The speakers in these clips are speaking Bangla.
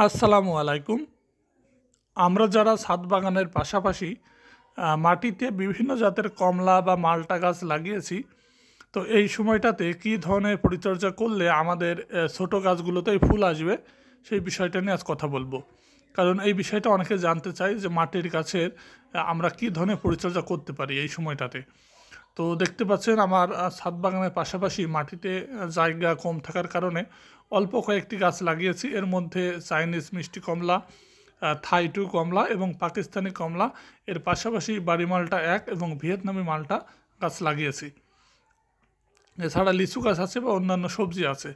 আসসালামু আলাইকুম। আমরা যারা ছাদ বাগানের পাশাপাশি মাটিতে বিভিন্ন জাতের কমলা বা মালটা গাছ লাগিয়েছি, তো এই সময়টাতে কী ধরনের পরিচর্যা করলে আমাদের ছোট গাছগুলোতেই ফুল আসবে, সেই বিষয়টা নিয়ে আজ কথা বলবো। কারণ এই বিষয়টা অনেকে জানতে চায় যে মাটির গাছের আমরা কী ধরনের পরিচর্যা করতে পারি এই সময়টাতে। তো দেখতে পাচ্ছেন আমার ছাদ বাগানের পাশাপাশি মাটিতে জায়গা কম থাকার কারণে অল্প কয়েকটি গাছ লাগিয়েছি। এর মধ্যে চাইনিজ মিষ্টি কমলা, থাই 2 কমলা এবং পাকিস্তানি কমলা, এর পাশাপাশি বাড়ি মালটা 1 এবং ভিয়েতনামি মালটা গাছ লাগিয়েছি। এছাড়া লিচু গাছ আছে বা অন্যান্য সবজি আছে।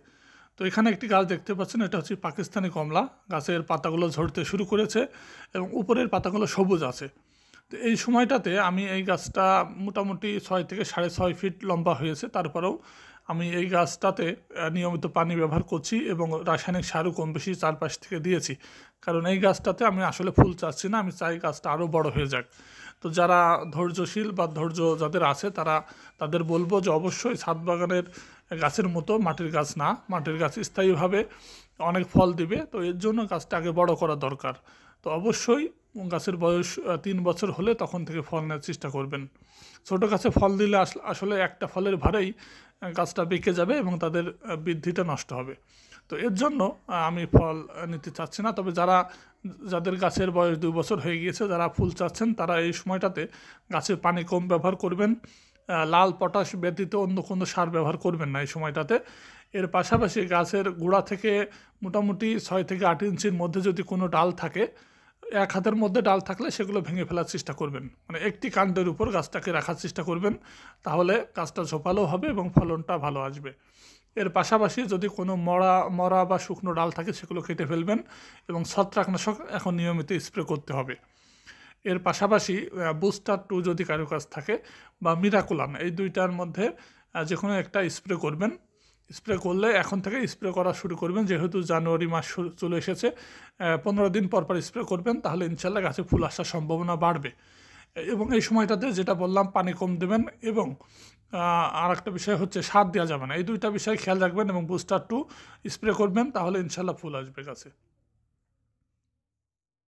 তো এখানে একটি গাছ দেখতে পাচ্ছেন, এটা হচ্ছে পাকিস্তানি কমলা। গাছের পাতাগুলো ঝরতে শুরু করেছে এবং উপরের পাতাগুলো সবুজ আছে। তো এই সময়টাতে আমি এই গাছটা মোটামুটি 6 থেকে 6.5 ফিট লম্বা হয়েছে। তারপরেও আমি এই গাছটাতে নিয়মিত পানি ব্যবহার করছি এবং রাসায়নিক সারও কম বেশি চারপাশ থেকে দিয়েছি। কারণ এই গাছটাতে আমি আসলে ফুল চাচ্ছি না, আমি চাই গাছটা আরও বড় হয়ে যাক। তো যারা ধৈর্যশীল বা ধৈর্য যাদের আছে তাদের বলবো যে অবশ্যই ছাদ বাগানের গাছের মতো মাটির গাছ না, মাটির গাছ স্থায়ীভাবে অনেক ফল দিবে। তো এর জন্য গাছটা আগে বড় করা দরকার। তো অবশ্যই গাছের বয়স 3 বছর হলে তখন থেকে ফল নেওয়ার চেষ্টা করবেন। ছোটো গাছে ফল দিলে আসলে একটা ফলের ভারেই গাছটা বেঁকে যাবে এবং তাদের বৃদ্ধিটা নষ্ট হবে। তো এর জন্য আমি ফল নিতে চাচ্ছি না। তবে যাদের গাছের বয়স 2 বছর হয়ে গিয়েছে, যারা ফুল চাচ্ছেন, তারা এই সময়টাতে গাছে পানি কম ব্যবহার করবেন। লাল পটাশ ব্যতীত অন্য কোনো সার ব্যবহার করবেন না এই সময়টাতে। এর পাশাপাশি গাছের গোড়া থেকে মোটামুটি 6 থেকে 8 ইঞ্চির মধ্যে যদি কোনো ডাল থাকে, 1 হাতের মধ্যে ডাল থাকলে সেগুলো ভেঙে ফেলার চেষ্টা করবেন। মানে একটি কাণ্ডের উপর গাছটাকে রাখার চেষ্টা করবেন, তাহলে গাছটা ঝোপালো হবে এবং ফলনটা ভালো আসবে। এর পাশাপাশি যদি কোনো মরা বা শুকনো ডাল থাকে, সেগুলো কেটে ফেলবেন এবং ছত্রাকনাশক এখন নিয়মিত স্প্রে করতে হবে। এর পাশাপাশি বুস্টার 2 যদি কারো কাছ থাকে বা মিরাকুলাম, এই দুইটার মধ্যে যে কোনো একটা স্প্রে করবেন। স্প্রে করলে এখন থেকে স্প্রে করা শুরু করবেন, যেহেতু জানুয়ারি মাস চলে এসেছে। 15 দিন পর পর স্প্রে করবেন, তাহলে ইনশাল্লাহ গাছে ফুল আসার সম্ভাবনা বাড়বে। এবং এই সময়টাতে যেটা বললাম, পানি কম দেবেন এবং আর একটা বিষয় হচ্ছে সার দেওয়া যাবে না। এই দুইটা বিষয় খেয়াল রাখবেন এবং বুস্টার 2 স্প্রে করবেন, তাহলে ইনশাল্লাহ ফুল আসবে গাছে।